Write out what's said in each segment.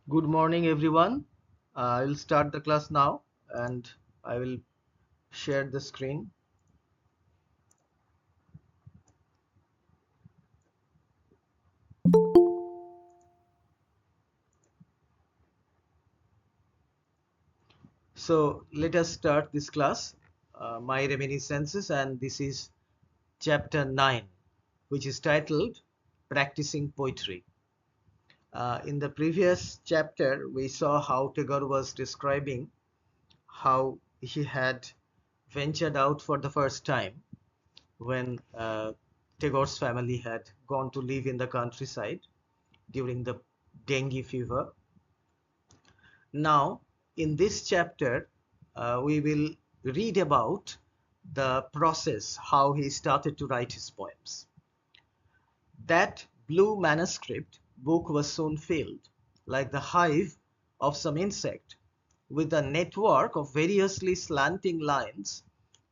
Good morning, everyone. I will start the class now and I will share the screen. So let us start this class, My Reminiscences, and this is chapter 9, which is titled Practicing Poetry. In the previous chapter, we saw how Tagore was describing how he had ventured out for the first time when Tagore's family had gone to live in the countryside during the dengue fever. Now, in this chapter, we will read about the process, how he started to write his poems. That blue manuscript book was soon filled, like the hive of some insect, with a network of variously slanting lines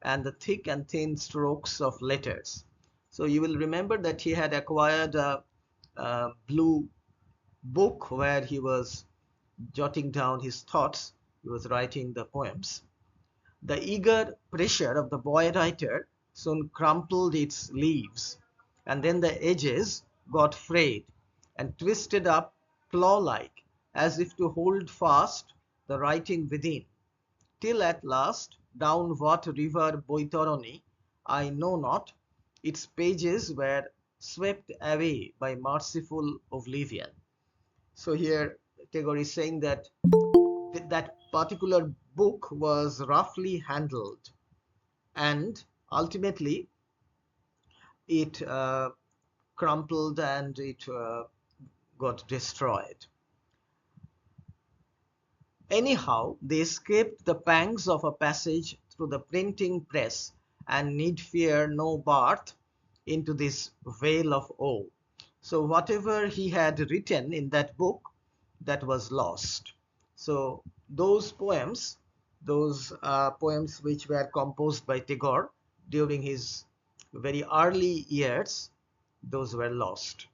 and the thick and thin strokes of letters. So you will remember that he had acquired a blue book where he was jotting down his thoughts. He was writing the poems. The eager pressure of the boy writer soon crumpled its leaves, and then the edges got frayed and twisted up claw-like, as if to hold fast the writing within, till at last, down what river Boitaroni I know not, its pages were swept away by merciful oblivion. So here Tagore is saying that that particular book was roughly handled and ultimately it crumpled and it got destroyed. Anyhow, they escaped the pangs of a passage through the printing press and need fear no birth into this vale of woe. So whatever he had written in that book, that was lost. So those poems which were composed by Tagore during his very early years, those were lost.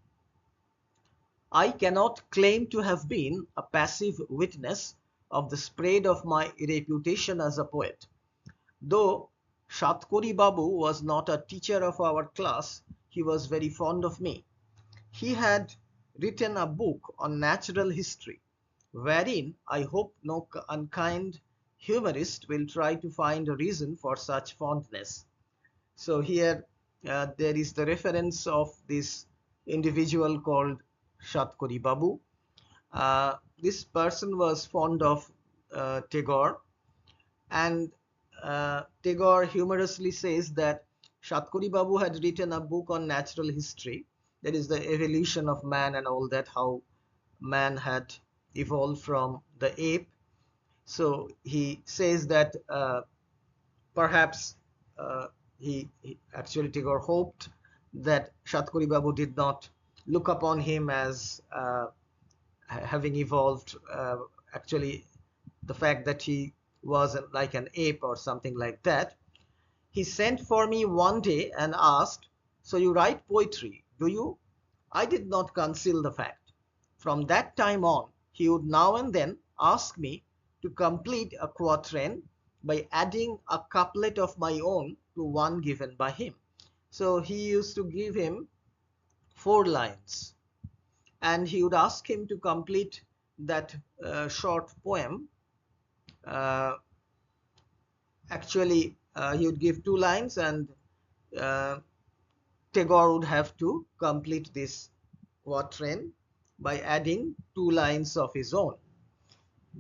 I cannot claim to have been a passive witness of the spread of my reputation as a poet. Though Satkari Babu was not a teacher of our class, he was very fond of me. He had written a book on natural history, wherein I hope no unkind humorist will try to find a reason for such fondness. So here there is the reference of this individual called Satkari Babu. This person was fond of Tagore, and Tagore humorously says that Satkari Babu had written a book on natural history, that is the evolution of man and all that, how man had evolved from the ape. So he says that perhaps he actually Tagore hoped that Satkari Babu did not look upon him as having evolved, actually the fact that he was like an ape or something like that. He sent for me one day and asked, "So you write poetry, do you?" I did not conceal the fact. From that time on, he would now and then ask me to complete a quatrain by adding a couplet of my own to one given by him. So he used to give him 4 lines, and he would ask him to complete that short poem. Uh, he would give 2 lines, and uh, Tagore would have to complete this quatrain by adding 2 lines of his own.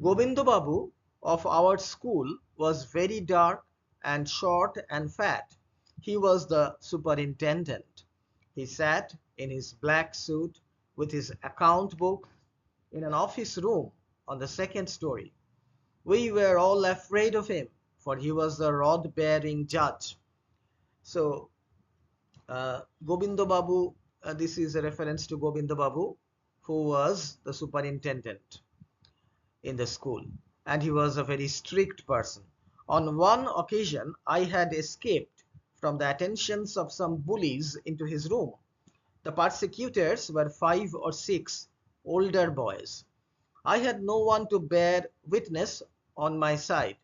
Gobindo Babu of our school was very dark and short and fat. He was the superintendent. He sat in his black suit with his account book in an office room on the second story. We were all afraid of him, for he was the rod-bearing judge. So, Gobindo Babu, this is a reference to Gobindo Babu, who was the superintendent in the school, and he was a very strict person. On one occasion, I had escaped from the attentions of some bullies into his room. The persecutors were 5 or 6 older boys. I had no one to bear witness on my side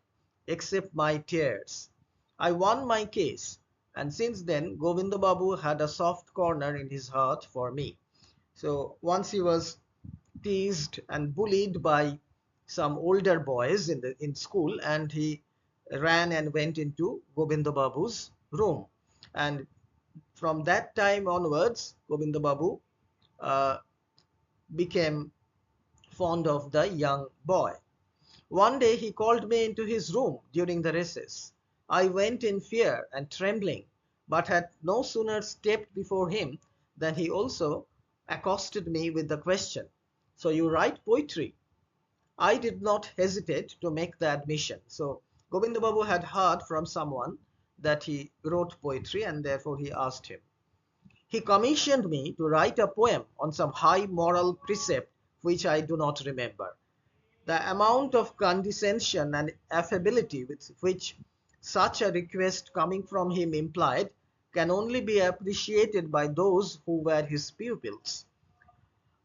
except my tears. I won my case, and since then Govinda Babu had a soft corner in his heart for me. So once he was teased and bullied by some older boys in school, and he ran and went into Govinda Babu's room. And from that time onwards, Govinda Babu uh, became fond of the young boy. One day he called me into his room during the recess. I went in fear and trembling, but had no sooner stepped before him than he also accosted me with the question, "So you write poetry?" I did not hesitate to make the admission. So Govinda Babu had heard from someone that he wrote poetry, and therefore he asked him. He commissioned me to write a poem on some high moral precept which I do not remember. The amount of condescension and affability with which such a request coming from him implied can only be appreciated by those who were his pupils.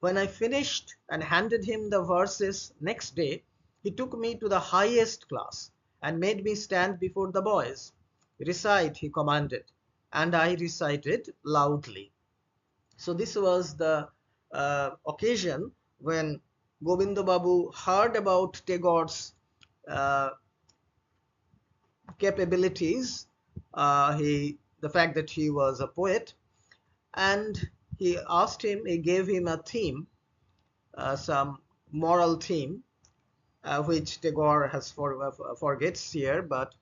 When I finished and handed him the verses next day, he took me to the highest class and made me stand before the boys. "Recite," he commanded, and I recited loudly. So this was the occasion when Govinda Babu heard about Tagore's uh, capabilities, the fact that he was a poet, and he gave him a theme, some moral theme, which Tagore forgets here, but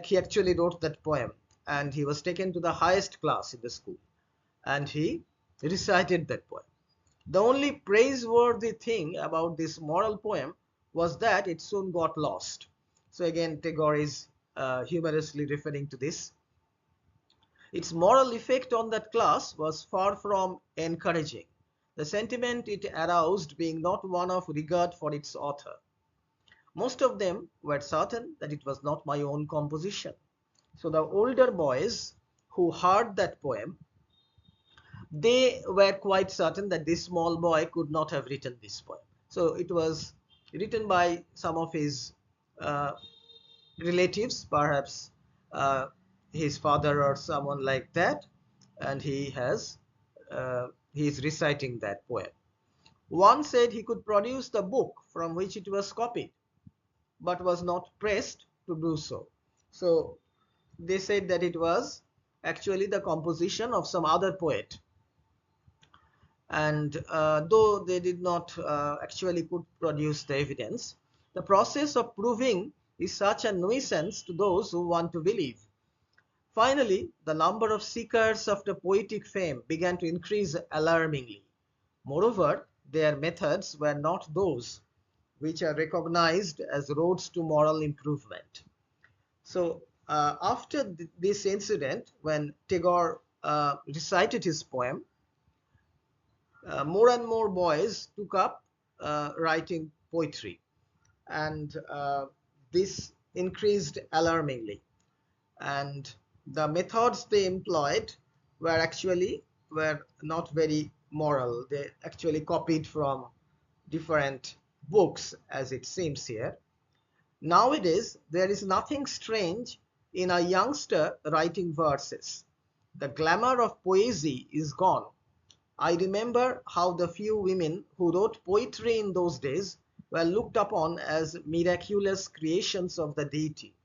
he actually wrote that poem, and he was taken to the highest class in the school, and he recited that poem. The only praiseworthy thing about this moral poem was that it soon got lost. So again, Tagore is humorously referring to this. Its moral effect on that class was far from encouraging, the sentiment it aroused being not one of regard for its author. Most of them were certain that it was not my own composition. So the older boys who heard that poem, they were quite certain that this small boy could not have written this poem. So it was written by some of his uh, relatives, perhaps uh, his father or someone like that, and he is reciting that poem. One said he could produce the book from which it was copied, but was not pressed to do so. So they said that it was actually the composition of some other poet, and though they did not actually could produce the evidence, the process of proving is such a nuisance to those who want to believe. Finally, the number of seekers after poetic fame began to increase alarmingly. Moreover, their methods were not those which are recognized as roads to moral improvement. So after this incident, when Tagore recited his poem, more and more boys took up writing poetry, and this increased alarmingly. And the methods they employed were not very moral. They actually copied from different books, as it seems here. Nowadays, there is nothing strange in a youngster writing verses. The glamour of poesy is gone. I remember how the few women who wrote poetry in those days were looked upon as miraculous creations of the deity.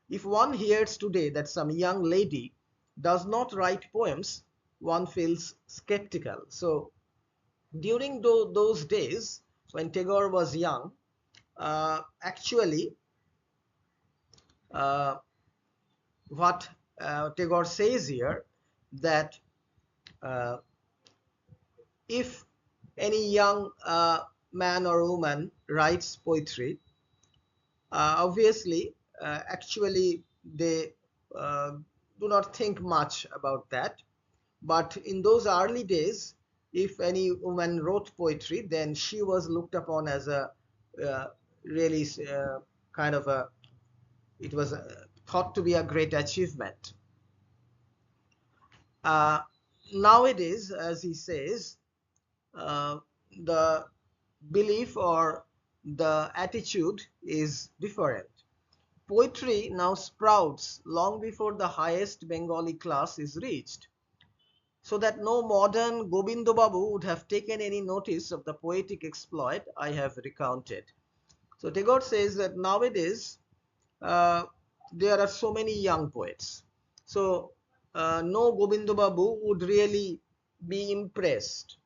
If one hears today that some young lady does not write poems, one feels skeptical. So during those days, when Tagore was young, actually, uh, what Tagore says here, that uh, if any young man or woman writes poetry, obviously, actually, they uh, do not think much about that. But in those early days, if any woman wrote poetry, then she was looked upon as a uh, really kind of a, it was thought to be a great achievement. Uh, Nowadays, as he says, uh, the belief or the attitude is different. Poetry now sprouts long before the highest Bengali class is reached, so that no modern Gobindo Babu would have taken any notice of the poetic exploit I have recounted. So Tagore says that nowadays uh, there are so many young poets. So no Gobindo Babu would really be impressed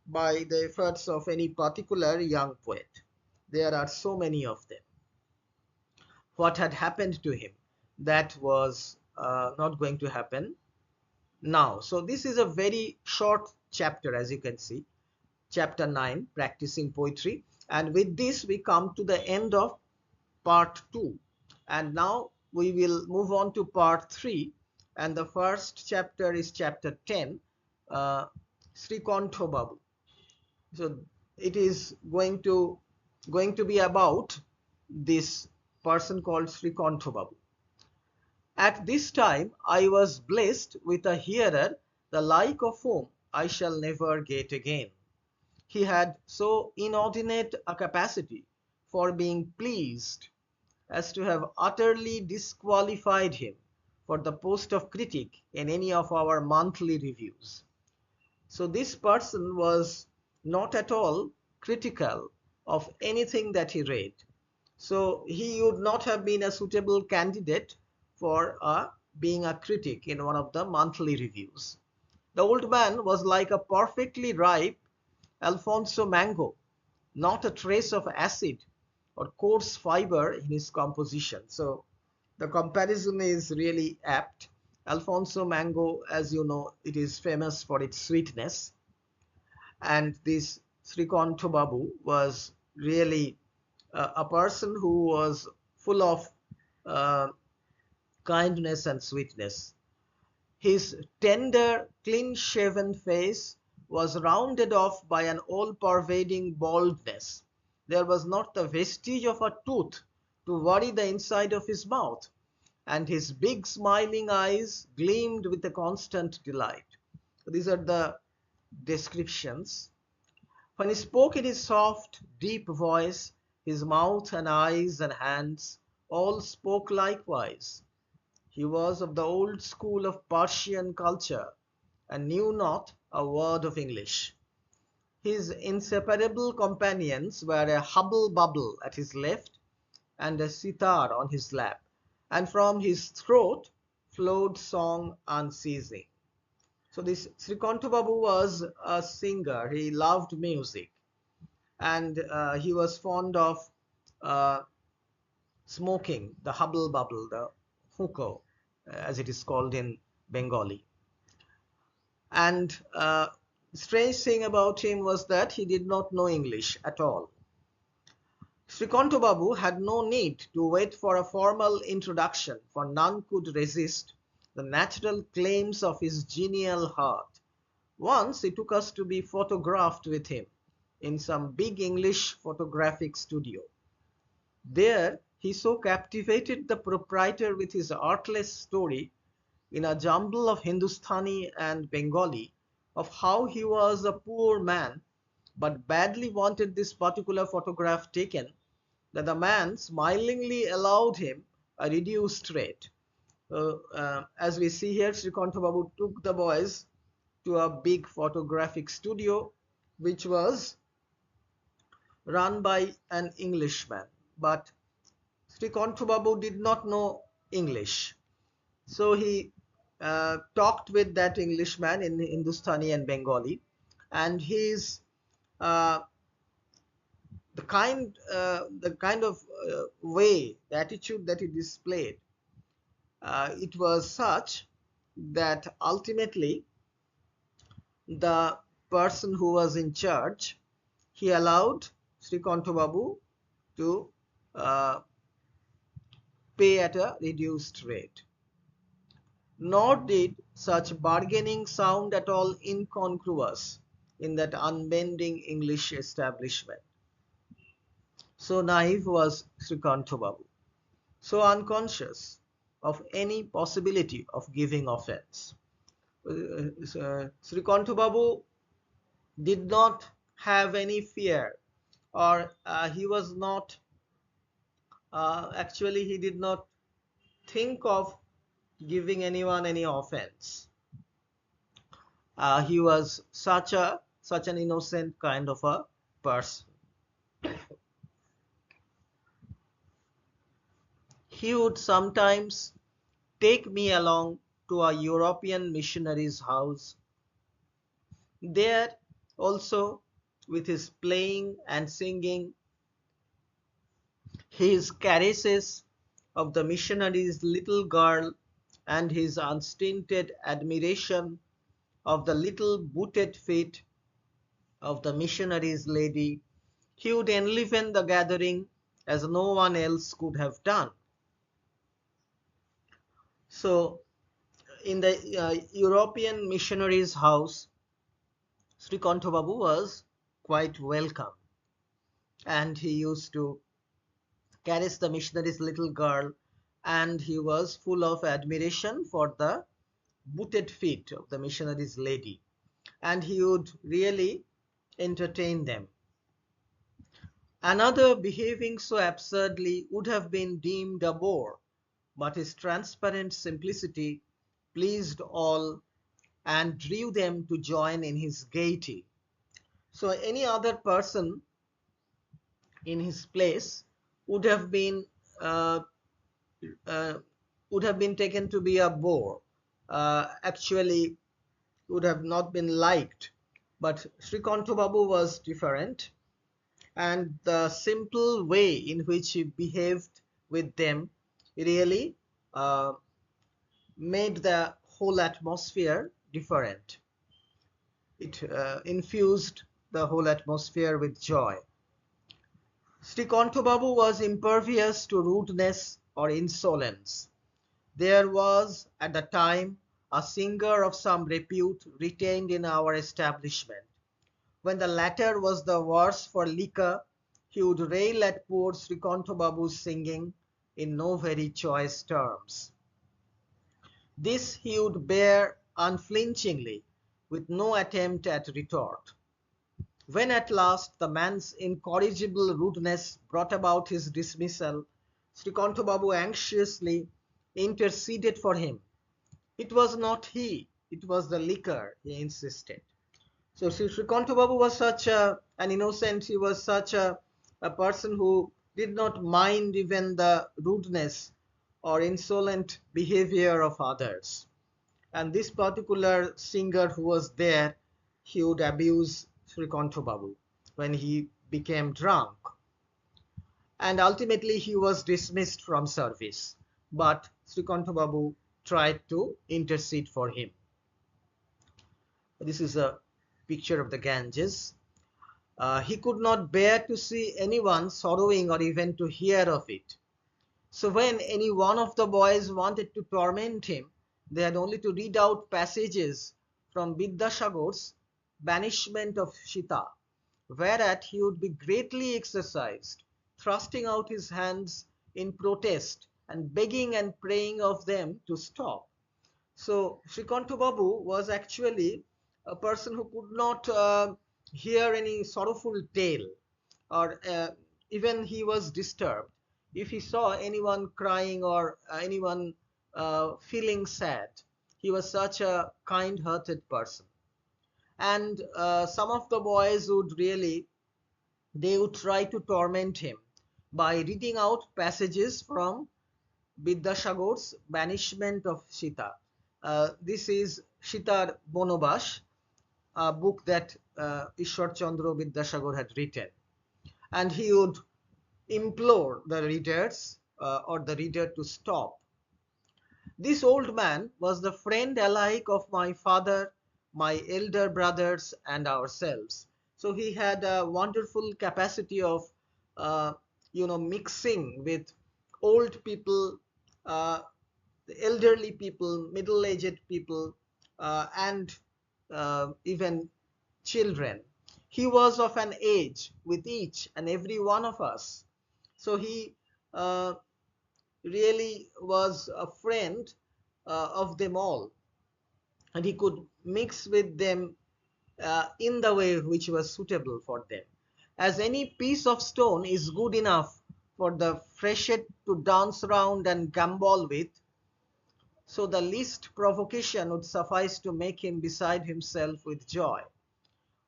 by the efforts of any particular young poet. There are so many of them. What had happened to him? That was not going to happen now. So this is a very short chapter, as you can see, chapter 9, practicing poetry. And with this, we come to the end of part 2. And now we will move on to part 3. And the first chapter is chapter 10, Sri Kantho Babu. So it is going to be about this person called Sri Kantho Babu. At this time I was blessed with a hearer, the like of whom I shall never get again. He had so inordinate a capacity for being pleased as to have utterly disqualified him for the post of critic in any of our monthly reviews. So this person was not at all critical of anything that he read. So he would not have been a suitable candidate for being a critic in one of the monthly reviews. The old man was like a perfectly ripe Alfonso mango, not a trace of acid or coarse fiber in his composition. So the comparison is really apt. Alfonso mango, as you know, it is famous for its sweetness, and this Srikantho Babu was really a person who was full of uh, kindness and sweetness. His tender, clean-shaven face was rounded off by an all-pervading baldness. There was not the vestige of a tooth to worry the inside of his mouth, and his big smiling eyes gleamed with a constant delight. These are the descriptions. When he spoke in his soft, deep voice, his mouth and eyes and hands all spoke likewise. He was of the old school of Persian culture and knew not a word of English. His inseparable companions were a hubble bubble at his left and a sitar on his lap, and from his throat flowed song unceasing. So this Srikantho Babu was a singer. He loved music, and he was fond of uh, smoking the hubble bubble, the hookah, as it is called in Bengali. And strange thing about him was that he did not know English at all. Srikantho Babu had no need to wait for a formal introduction, for none could resist the natural claims of his genial heart. Once he took us to be photographed with him in some big English photographic studio. There he so captivated the proprietor with his artless story in a jumble of Hindustani and Bengali of how he was a poor man but badly wanted this particular photograph taken, that the man smilingly allowed him a reduced rate. As we see here, Srikantho Babu took the boys to a big photographic studio which was run by an Englishman. But Srikantho Babu did not know English. So he talked with that Englishman in Hindustani and Bengali, and his uh, the kind of way, the attitude that he displayed, it was such that ultimately the person who was in charge, he allowed Srikantho Babu to uh, pay at a reduced rate. Nor did such bargaining sound at all incongruous in that unbending English establishment. So naive was Srikantho Babu, so unconscious of any possibility of giving offense. Srikantho Babu did not have any fear or he was not, actually he did not think of giving anyone any offense. He was such an innocent kind of a person. He would sometimes take me along to a European missionary's house. There also, with his playing and singing, his caresses of the missionary's little girl, and his unstinted admiration of the little booted feet of the missionary's lady, he would enliven the gathering as no one else could have done. So, in the European missionary's house, Sri Kantha Babu was quite welcome, and he used to caress the missionary's little girl, and he was full of admiration for the booted feet of the missionary's lady, and he would really entertain them. Another behaving so absurdly would have been deemed a bore, but his transparent simplicity pleased all and drew them to join in his gaiety. So any other person in his place would have been uh, uh, would have been taken to be a bore. Actually, would have not been liked. But Sri Kantha Babu was different, and the simple way in which he behaved with them really uh, made the whole atmosphere different. It infused the whole atmosphere with joy. Sri Kantha Babu was impervious to rudeness or insolence. There was at the time a singer of some repute retained in our establishment. When the latter was the worse for liquor, he would rail at poor Sri Kantha Babu's singing in no very choice terms. This he would bear unflinchingly, with no attempt at retort. When at last the man's incorrigible rudeness brought about his dismissal, Sri Kantha Babu anxiously interceded for him. It was not he, it was the liquor, he insisted. So Srikantha Babu was such an innocent, he was such a person who did not mind even the rudeness or insolent behavior of others. And this particular singer who was there, he would abuse Srikantha Babu when he became drunk. And ultimately he was dismissed from service. But Srikantha Babu tried to intercede for him. This is a picture of the Ganges. He could not bear to see anyone sorrowing or even to hear of it. So when any one of the boys wanted to torment him, they had only to read out passages from Vidyasagar's Banishment of Sita, whereat he would be greatly exercised, thrusting out his hands in protest and begging and praying of them to stop. So Srikantha Babu was actually a person who could not hear any sorrowful tale, or even he was disturbed if he saw anyone crying or anyone feeling sad. He was such a kind-hearted person. And some of the boys would really, they would try to torment him by reading out passages from Vidyasagar's Banishment of Sita. This is Sita's Bonobas, a book that Ishwar Chandra Vidyasagar had written. And he would implore the readers or the reader to stop. This old man was the friend alike of my father, my elder brothers, and ourselves. So he had a wonderful capacity of, uh, mixing with old people, uh, elderly people, middle-aged people, and even children. He was of an age with each and every one of us. So he uh, really was a friend of them all, and he could mix with them in the way which was suitable for them. as any piece of stone is good enough for the freshet to dance round and gambol with, so the least provocation would suffice to make him beside himself with joy.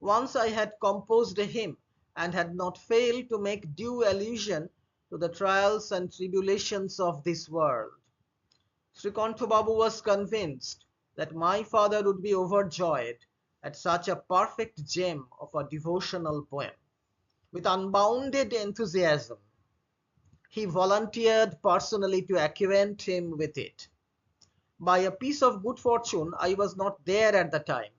Once I had composed a hymn, and had not failed to make due allusion to the trials and tribulations of this world. Srikantha Babu was convinced that my father would be overjoyed at such a perfect gem of a devotional poem. With unbounded enthusiasm, he volunteered personally to acquaint him with it. By a piece of good fortune, I was not there at the time,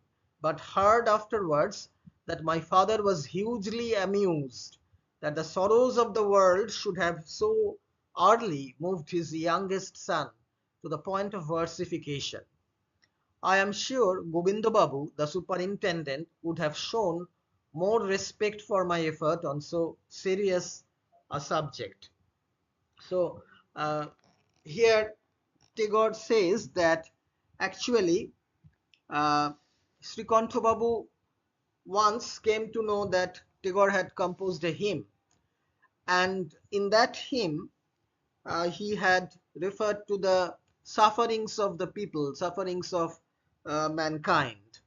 but heard afterwards that my father was hugely amused that the sorrows of the world should have so early moved his youngest son to the point of versification. I am sure Govinda Babu, the superintendent, would have shown more respect for my effort on so serious a subject. So here Tagore says that actually uh, Srikantha Babu once came to know that Tagore had composed a hymn, and in that hymn he had referred to the sufferings of the people, sufferings of mankind.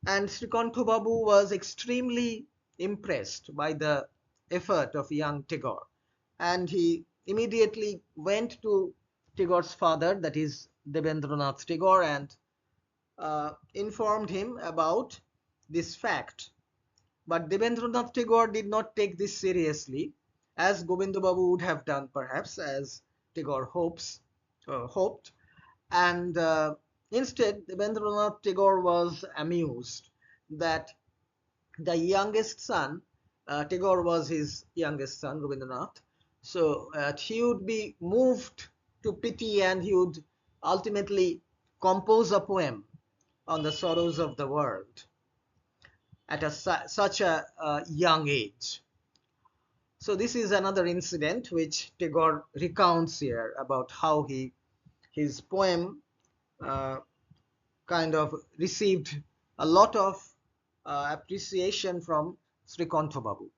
And Srikantha Babu was extremely impressed by the effort of young Tagore, and he immediately went to Tagore's father, that is Rabindranath Tagore, and informed him about this fact. But Rabindranath Tagore did not take this seriously, as Govinda Babu would have done, perhaps, as Tagore hoped. And instead, Rabindranath Tagore was amused that the youngest son, Tagore was his youngest son, Rabindranath, so he would be moved to pity, and he would ultimately compose a poem on the sorrows of the world at such a young age. So this is another incident which Tagore recounts here about how his poem uh, kind of received a lot of appreciation from Srikantha Babu.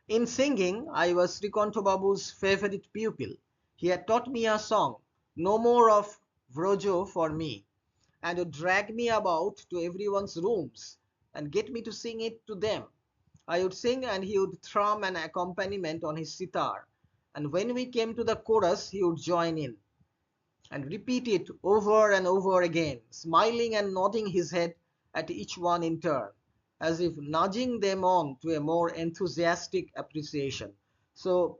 In singing, I was Srikantha Babu's favorite pupil. He had taught me a song, No More of Vrojo for me, and would drag me about to everyone's rooms and get me to sing it to them. I would sing and he would thrum an accompaniment on his sitar, and when we came to the chorus, he would join in and repeat it over and over again, smiling and nodding his head at each one in turn, as if nudging them on to a more enthusiastic appreciation. So,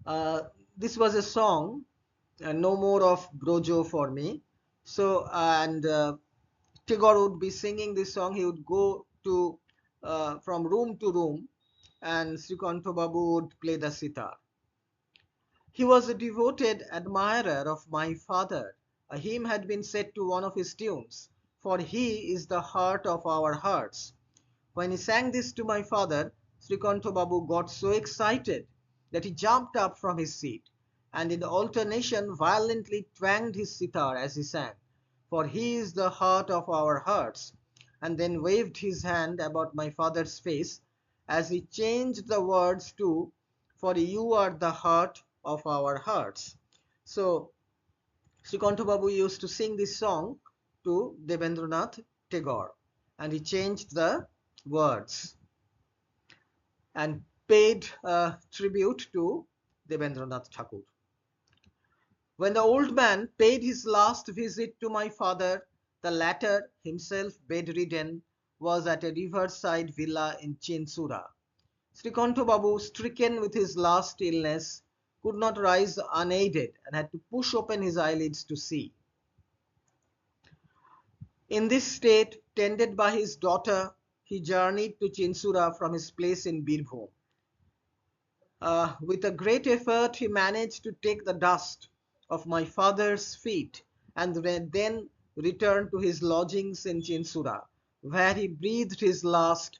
uh, this was a song, No More of Brojo for Me. So, and Tagore would be singing this song. He would go to from room to room, and Srikantha Babu would play the sitar. He was a devoted admirer of my father. A hymn had been set to one of his tunes, for he is the heart of our hearts. When he sang this to my father, Srikantha Babu got so excited that he jumped up from his seat, and in alternation violently twanged his sitar as he sang, for he is the heart of our hearts, and then waved his hand about my father's face as he changed the words to, for you are the heart of our hearts. So Srikantha Babu used to sing this song to Rabindranath Tagore, and he changed the words and paid tribute to Rabindranath Tagore. When the old man paid his last visit to my father, the latter, himself bedridden, was at a riverside villa in Chinsura. Srikantha Babu, stricken with his last illness, could not rise unaided and had to push open his eyelids to see. In this state, tended by his daughter, he journeyed to Chinsura from his place in Birbhum. With a great effort, he managed to take the dust of my father's feet and then returned to his lodgings in Chinsura, where he breathed his last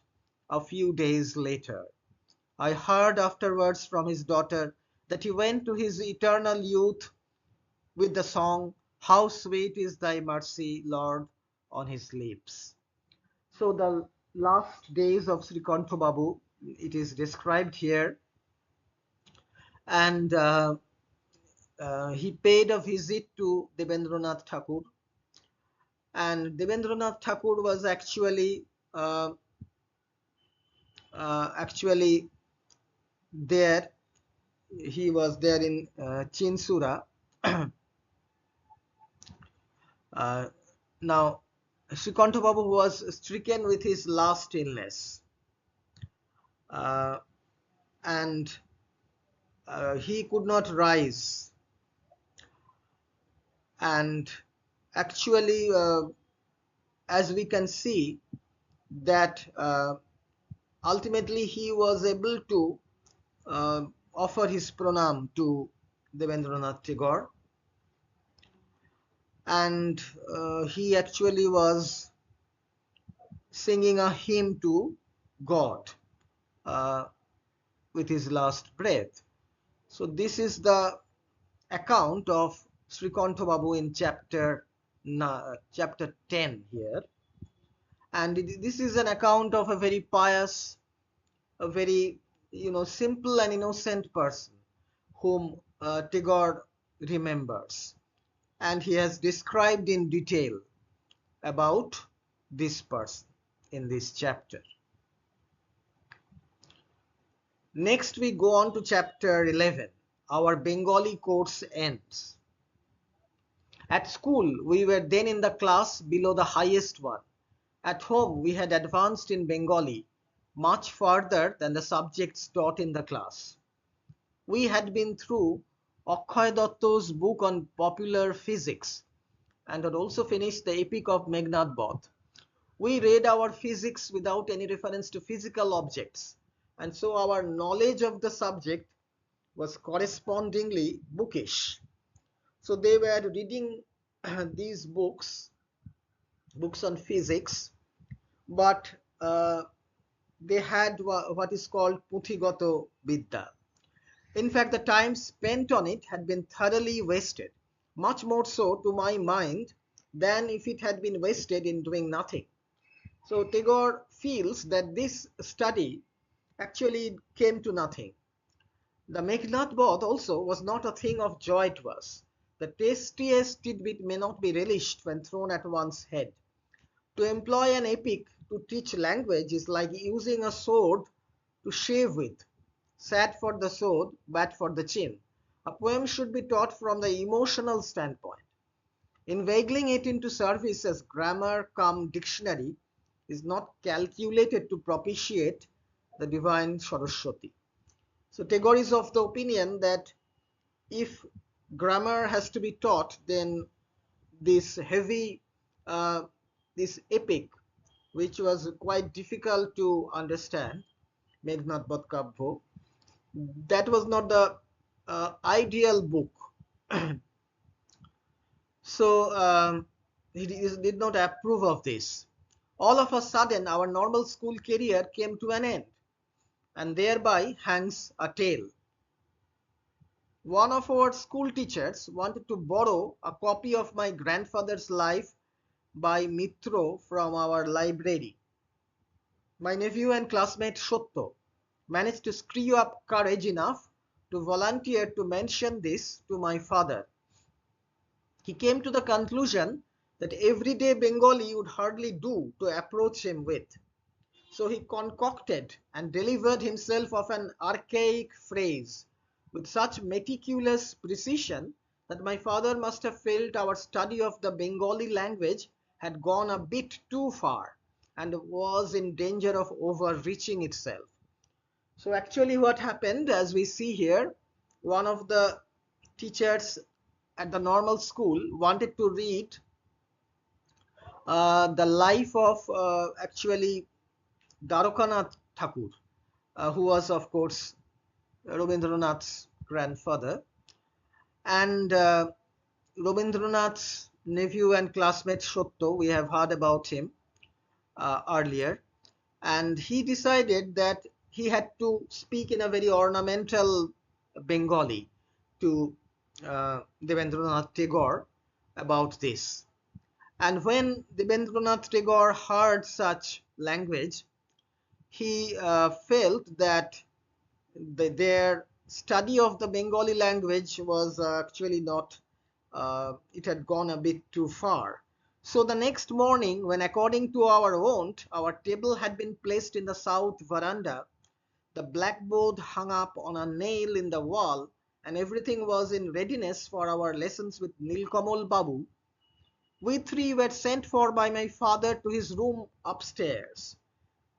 a few days later. I heard afterwards from his daughter that he went to his eternal youth with the song, How Sweet is Thy Mercy, Lord, on his lips. So the last days of Srikantha Babu it is described here. And he paid a visit to Rabindranath Tagore, and Rabindranath Tagore was uh, actually there. He was there in Chinsura. uh, Now, Srikanta Babu was stricken with his last illness, uh, and he could not rise. And actually, as we can see, that ultimately he was able to offer his pranam to Devendranath Tagore, and he actually was singing a hymn to God uh, with his last breath. So this is the account of Srikanta Babu in chapter 10 here, and this is an account of a very pious, a very simple and innocent person whom Tagore remembers, and he has described in detail about this person in this chapter. Next we go on to chapter 11. Our Bengali course ends. At school we were then in the class below the highest one. At home we had advanced in Bengali much further than the subjects taught in the class. We had been through Akhay Datta's book on popular physics and had also finished the epic of Meghnad Bodh. We read our physics without any reference to physical objects, and so our knowledge of the subject was correspondingly bookish. So they were reading these books on physics, but they had what is called Puthigato Vidya. In fact, the time spent on it had been thoroughly wasted, much more so to my mind than if it had been wasted in doing nothing. So Tagore feels that this study actually came to nothing. The Meghnad Bodh also was not a thing of joy to us. The tastiest tidbit may not be relished when thrown at one's head. To employ an epic to teach language is like using a sword to shave with. Sad for the sword, bad for the chin. A poem should be taught from the emotional standpoint. Inveigling it into service as grammar cum dictionary is not calculated to propitiate the divine Saraswati. So Tagore is of the opinion that if grammar has to be taught, then this heavy, this epic, which was quite difficult to understand, Meghnad Bodh Kabbyo, that was not the ideal book. So he did not approve of this. All of a sudden, our normal school career came to an end, and thereby hangs a tale. One of our school teachers wanted to borrow a copy of my grandfather's life by Mitro from our library. My nephew and classmate Shotto managed to screw up courage enough to volunteer to mention this to my father. He came to the conclusion that everyday Bengali would hardly do to approach him with. So he concocted and delivered himself of an archaic phrase with such meticulous precision that my father must have felt our study of the Bengali language had gone a bit too far and was in danger of overreaching itself. So actually what happened, as we see here, one of the teachers at the normal school wanted to read the life of actually Dwarkanath Thakur, who was of course Rabindranath's grandfather, and Rabindranath's nephew and classmate Shotto, we have heard about him earlier, and he decided that he had to speak in a very ornamental Bengali to Devendranath Tagore about this. And when Devendranath Tagore heard such language, he felt that their study of the Bengali language was actually not, it had gone a bit too far. So the next morning, when according to our wont, our table had been placed in the south veranda, the blackboard hung up on a nail in the wall, and everything was in readiness for our lessons with Nilkamal Babu, we three were sent for by my father to his room upstairs.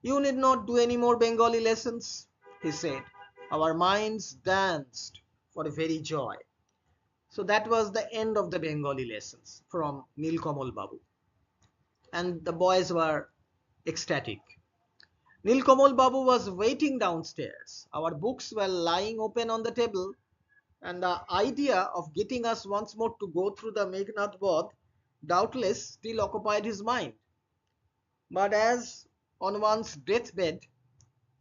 You need not do any more Bengali lessons, he said. Our minds danced for very joy. So that was the end of the Bengali lessons from Nilkamal Babu. And the boys were ecstatic. Nilkamal Babu was waiting downstairs. Our books were lying open on the table, and the idea of getting us once more to go through the Meghnad Bodh doubtless still occupied his mind. But as on one's deathbed,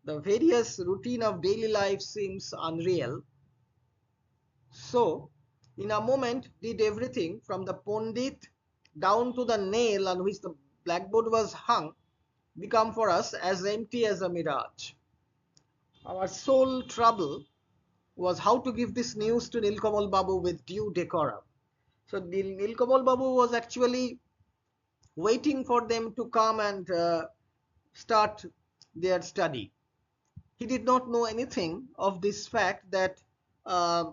the various routine of daily life seems unreal, so in a moment did everything from the Pandit down to the nail on which the blackboard was hung become for us as empty as a mirage. Our sole trouble was how to give this news to Nilkamal Babu with due decorum. So Nilkamal Babu was actually waiting for them to come and start their study. He did not know anything of this fact that uh,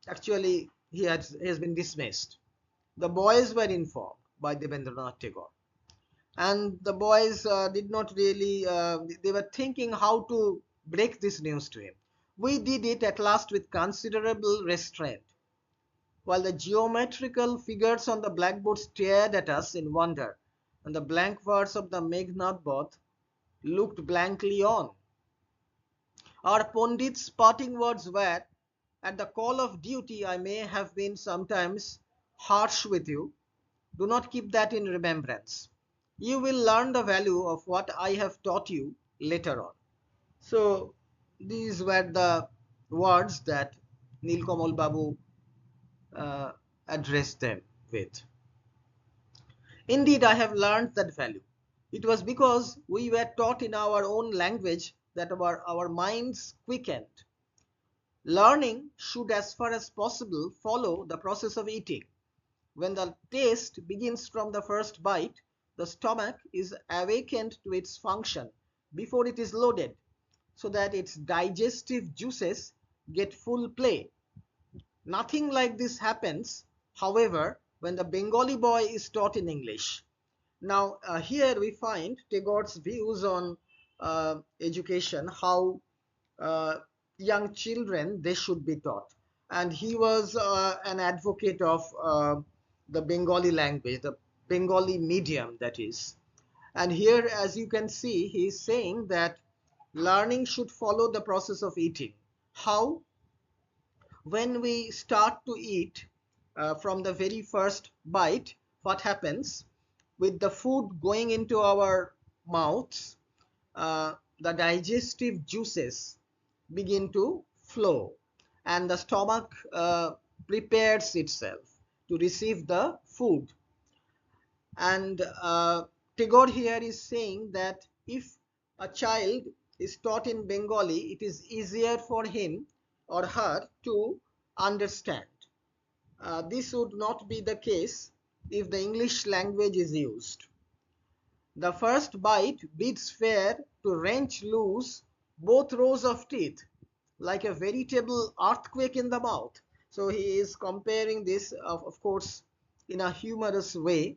actually he has been dismissed. The boys were informed by Rabindranath Tagore, and the boys did not really, they were thinking how to break this news to him. We did it at last with considerable restraint, while the geometrical figures on the blackboard stared at us in wonder, and the blank verse of the Meghnad Bodh looked blankly on. Our Pandit's parting words were, "At the call of duty I may have been sometimes harsh with you. Do not keep that in remembrance. You will learn the value of what I have taught you later on." So these were the words that Nilkamal Babu uh, addressed them with. Indeed, I have learned that value. It was because we were taught in our own language that our minds quickened. Learning should, as far as possible, follow the process of eating. When the taste begins from the first bite, the stomach is awakened to its function before it is loaded, so that its digestive juices get full play. Nothing like this happens, however, when the Bengali boy is taught in English. Now, here we find Tagore's views on education, how uh, young children they should be taught, and he was an advocate of the Bengali language, the Bengali medium, that is. And here, as you can see, he is saying that learning should follow the process of eating. How? When we start to eat, from the very first bite, what happens with the food going into our mouths? The digestive juices begin to flow, and the stomach prepares itself to receive the food. And Tagore here is saying that if a child is taught in Bengali, it is easier for him or her to understand. This would not be the case if the English language is used. The first bite bids fair to wrench loose both rows of teeth, like a veritable earthquake in the mouth. So he is comparing this, of course, in a humorous way,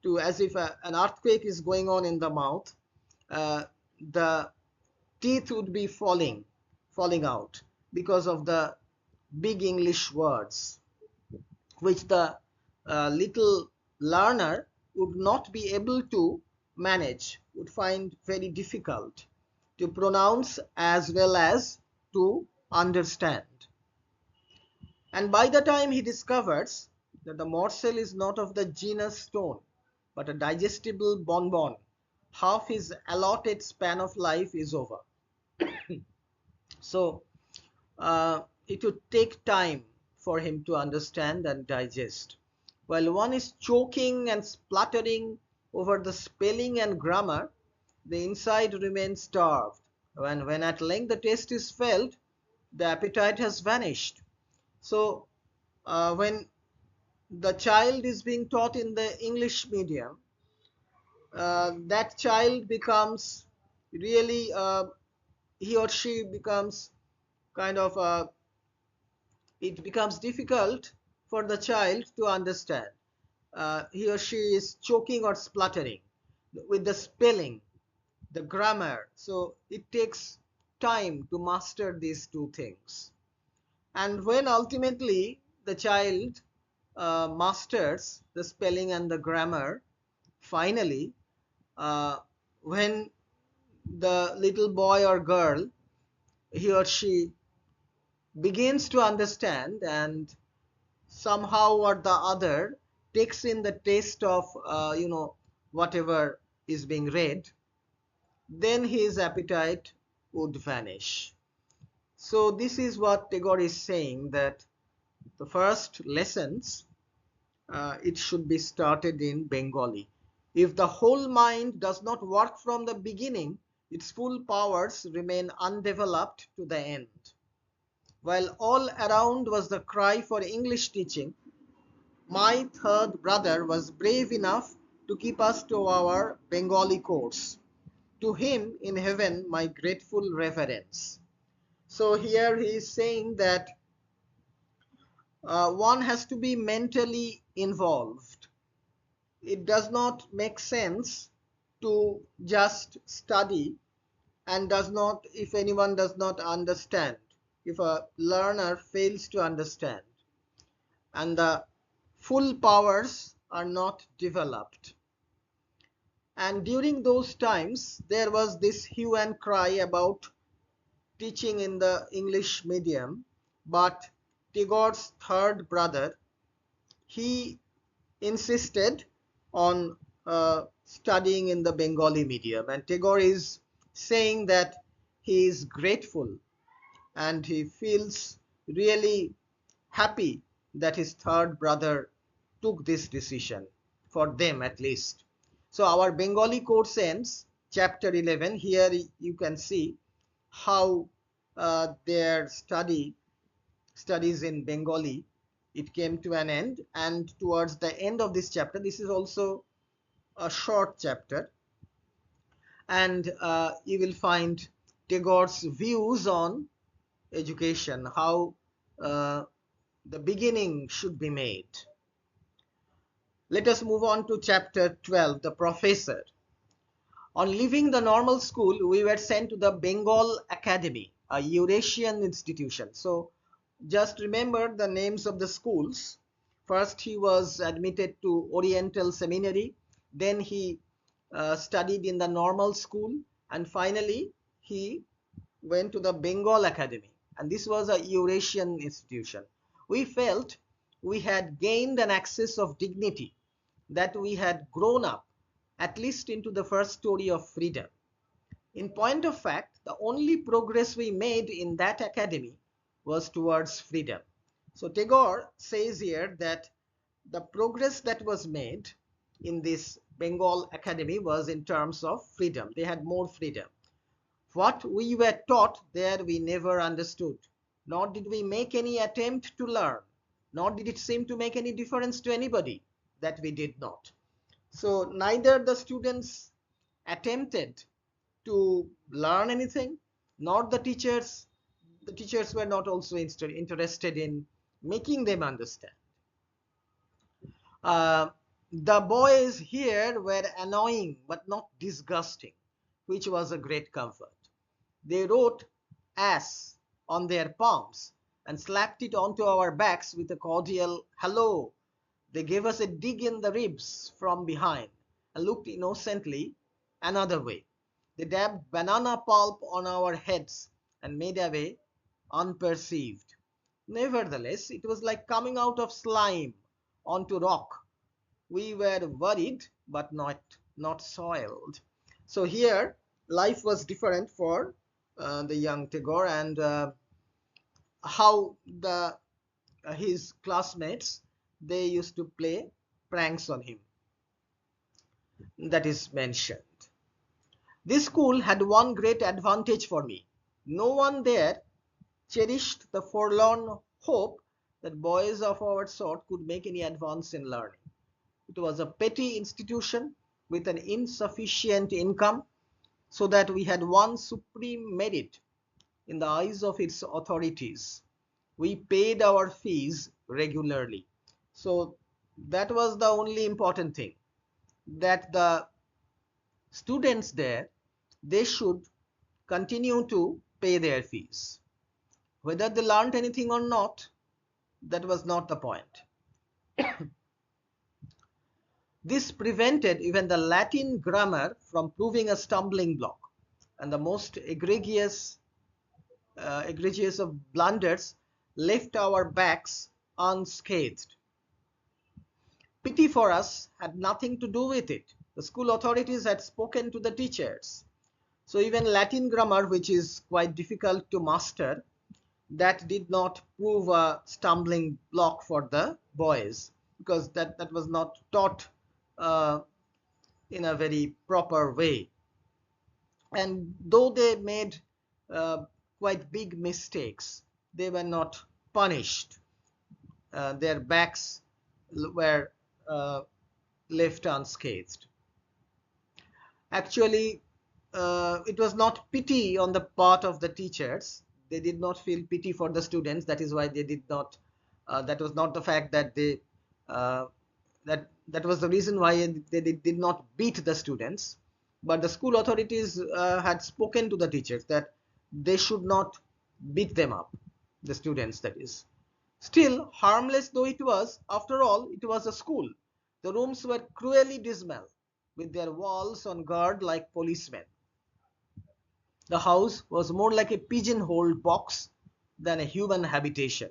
to as if an earthquake is going on in the mouth. The teeth would be falling out because of the big English words, which the little learner would not be able to manage, would find very difficult to pronounce as well as to understand. And by the time he discovers that the morsel is not of the genus stone, but a digestible bonbon, half his allotted span of life is over. So it would take time for him to understand and digest. While one is choking and spluttering over the spelling and grammar, the inside remains starved. When at length the taste is felt, the appetite has vanished. So, when the child is being taught in the English medium, that child becomes really, he or she becomes kind of, it becomes difficult for the child to understand. He or she is choking or spluttering with the spelling, the grammar. So it takes time to master these two things. And when ultimately the child masters the spelling and the grammar, finally, uh, when the little boy or girl, he or she begins to understand and somehow or the other takes in the taste of, whatever is being read, then his appetite would vanish. So this is what Tagore is saying, that the first lessons, it should be started in Bengali. If the whole mind does not work from the beginning, its full powers remain undeveloped to the end. While all around was the cry for English teaching, my third brother was brave enough to keep us to our Bengali course. To him in heaven my grateful reverence. So here he is saying that one has to be mentally involved. It does not make sense to just study and does not, if anyone does not understand, if a learner fails to understand and the full powers are not developed. And during those times, there was this hue and cry about teaching in the English medium, but Tagore's third brother, he insisted on studying in the Bengali medium. And Tagore is saying that he is grateful and he feels really happy that his third brother took this decision, for them at least. So our Bengali course ends, chapter 11. Here you can see how their studies in Bengali, it came to an end. And towards the end of this chapter, this is also a short chapter, and you will find Tagore's views on education, how uh, the beginning should be made. Let us move on to chapter 12, the professor. On leaving the normal school, we were sent to the Bengal Academy, a Eurasian institution. So just remember the names of the schools. First, he was admitted to Oriental Seminary. Then he studied in the normal school. And finally, he went to the Bengal Academy. And this was a Eurasian institution. We felt we had gained an access of dignity, that we had grown up at least into the first story of freedom. In point of fact, the only progress we made in that academy was towards freedom. So Tagore says here that the progress that was made in this Bengal Academy was in terms of freedom. They had more freedom. What we were taught there we never understood, nor did we make any attempt to learn, nor did it seem to make any difference to anybody that we did not. So neither the students attempted to learn anything, nor the teachers. The teachers were not also interested in making them understand. Uh, the boys here were annoying but not disgusting, which was a great comfort. They wrote "ass" on their palms and slapped it onto our backs with a cordial "hello." They gave us a dig in the ribs from behind and looked innocently another way. They dabbed banana pulp on our heads and made away unperceived. Nevertheless, it was like coming out of slime onto rock. We were worried but not soiled. So here life was different for the young Tagore, and how the his classmates, they used to play pranks on him, that is mentioned. This school had one great advantage for me. No one there cherished the forlorn hope that boys of our sort could make any advance in learning. It was a petty institution with an insufficient income, so that we had one supreme merit in the eyes of its authorities. We paid our fees regularly. So that was the only important thing, that the students there, they should continue to pay their fees. Whether they learned anything or not, that was not the point. This prevented even the Latin grammar from proving a stumbling block, and the most egregious of blunders left our backs unscathed. Pity for us had nothing to do with it. The school authorities had spoken to the teachers. So even Latin grammar, which is quite difficult to master, that did not prove a stumbling block for the boys, because that was not taught uh, in a very proper way. And though they made uh, quite big mistakes, they were not punished. Their backs were uh, left unscathed. Actually, it was not pity on the part of the teachers. They did not feel pity for the students. That is why they did not. That was not the fact that they. That was the reason why they did not beat the students. But the school authorities had spoken to the teachers that they should not beat them up, the students, that is. Still, harmless though it was, after all, it was a school. The rooms were cruelly dismal, with their walls on guard like policemen. The house was more like a pigeon-holed box than a human habitation.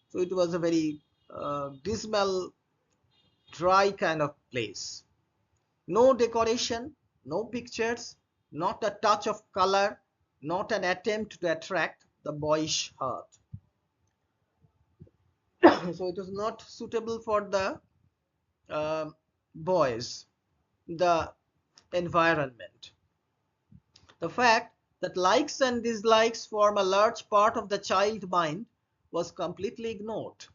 So it was a very dismal, dry kind of place. No decoration, no pictures, not a touch of color, not an attempt to attract the boyish heart. So it was not suitable for the uh, boys, the environment. The fact that likes and dislikes form a large part of the child mind was completely ignored.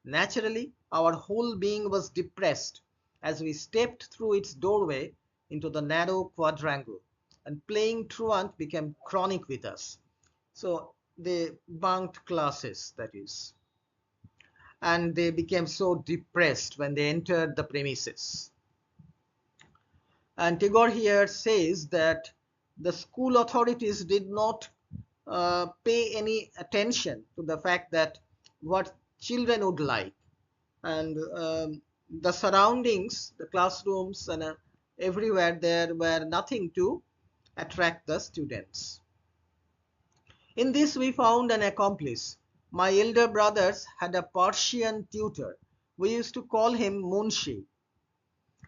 Naturally, our whole being was depressed as we stepped through its doorway into the narrow quadrangle, and playing truant became chronic with us. So they bunked classes, that is, and they became so depressed when they entered the premises. And Tagore here says that the school authorities did not pay any attention to the fact that what children would like, and the surroundings, the classrooms, and everywhere there were nothing to attract the students. In this we found an accomplice. My elder brothers had a Persian tutor. We used to call him Munshi.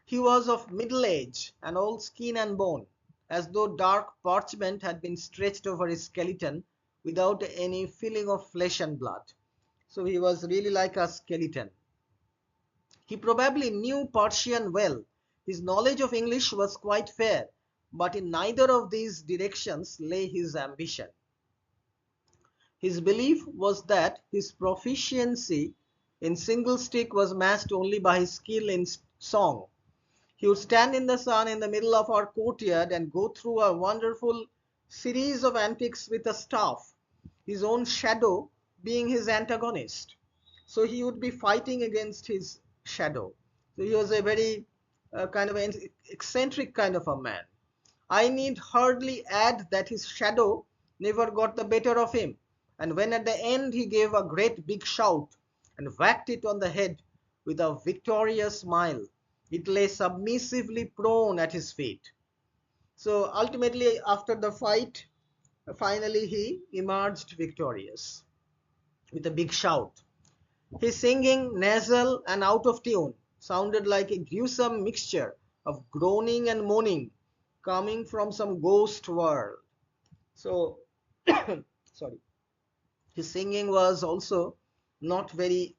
He was of middle age and all skin and bone, as though dark parchment had been stretched over his skeleton without any feeling of flesh and blood. So he was really like a skeleton. He probably knew Persian well. His knowledge of English was quite fair, but in neither of these directions lay his ambition. His belief was that his proficiency in single stick was matched only by his skill in song. He would stand in the sun in the middle of our courtyard and go through a wonderful series of antics with a staff, his own shadow being his antagonist. So he would be fighting against his shadow. So he was a very kind of an eccentric kind of a man. I need hardly add that his shadow never got the better of him, and when at the end he gave a great big shout and whacked it on the head with a victorious smile, it lay submissively prone at his feet. So ultimately, after the fight, finally he emerged victorious with a big shout. His singing, nasal and out of tune, sounded like a gruesome mixture of groaning and moaning coming from some ghost world. So, sorry, his singing was also not very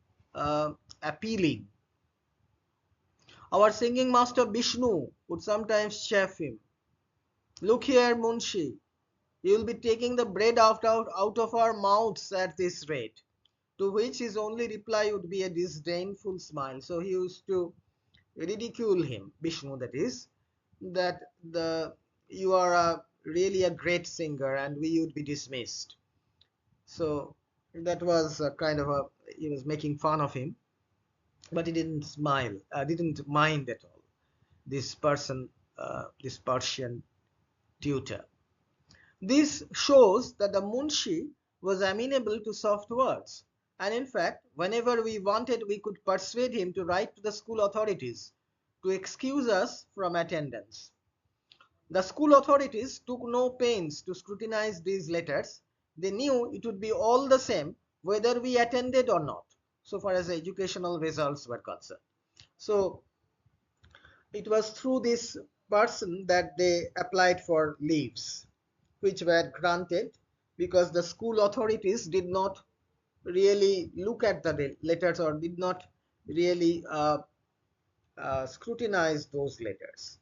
appealing. Our singing master Vishnu would sometimes chaff him. Look here, Munshi, you'll be taking the bread out of our mouths at this rate. To which his only reply would be a disdainful smile. So he used to ridicule him, Vishnu that is, that you are really a great singer and we would be dismissed. So that was a kind of he was making fun of him, but he didn't smile, didn't mind at all. This person, this Persian tutor. This shows that the Munshi was amenable to soft words, and in fact, whenever we wanted, we could persuade him to write to the school authorities to excuse us from attendance. The school authorities took no pains to scrutinize these letters. They knew it would be all the same whether we attended or not, so far as the educational results were concerned. So it was through this person that they applied for leaves, which were granted because the school authorities did not really look at the letters or did not really scrutinize those letters.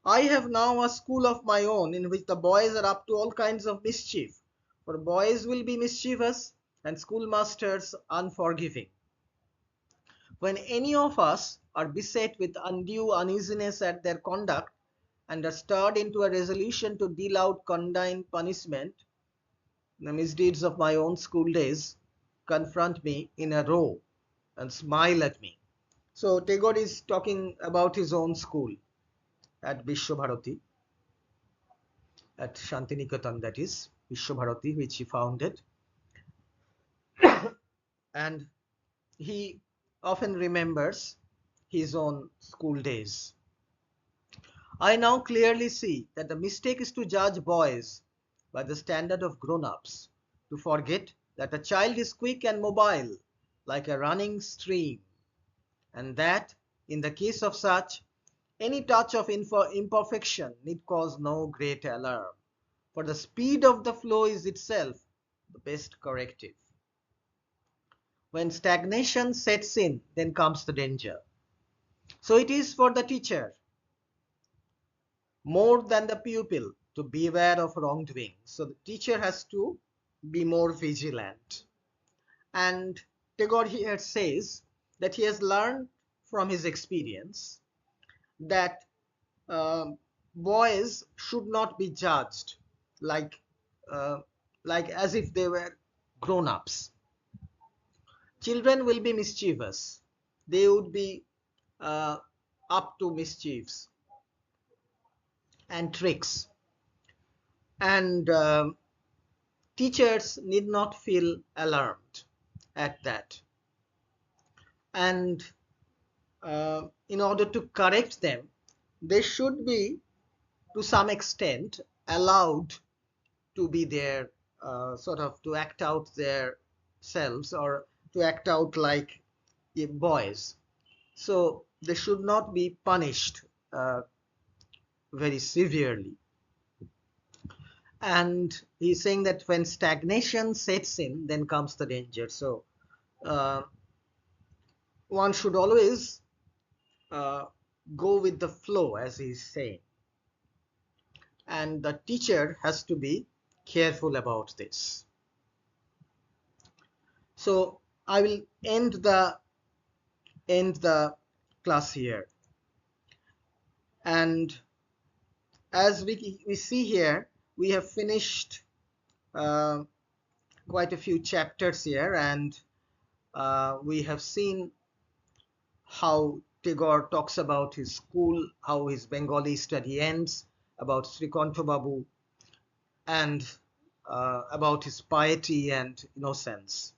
I have now a school of my own in which the boys are up to all kinds of mischief, for boys will be mischievous and schoolmasters unforgiving. When any of us are beset with undue uneasiness at their conduct and are stirred into a resolution to deal out condign punishment, the misdeeds of my own school days confront me in a row and smile at me. So Tagore is talking about his own school at Vishwabharati, at Shantiniketan, that is, Vishwabharati, which he founded. And he often remembers his own school days. I now clearly see that the mistake is to judge boys by the standard of grown-ups, to forget that a child is quick and mobile like a running stream, and that, in the case of such, any touch of imperfection need cause no great alarm, for the speed of the flow is itself the best corrective. When stagnation sets in, then comes the danger. So it is for the teacher, more than the pupil, to beware of wrongdoing. So the teacher has to be more vigilant. And Tagore here says that he has learned from his experience that boys should not be judged like uh, like as if they were grown-ups. Children will be mischievous. They would be uh, up to mischiefs and tricks. And teachers need not feel alarmed at that. And in order to correct them, they should be, to some extent, allowed to be their sort of to act out their selves or to act out like boys. So they should not be punished very severely. And he's saying that when stagnation sets in, then comes the danger. So uh, one should always uh, go with the flow, as he's saying. And the teacher has to be careful about this. So I will end the class here. And as we see here, we have finished uh, quite a few chapters here, and we have seen how Tagore talks about his school, how his Bengali study ends, about Srikantha Babu, and about his piety and innocence.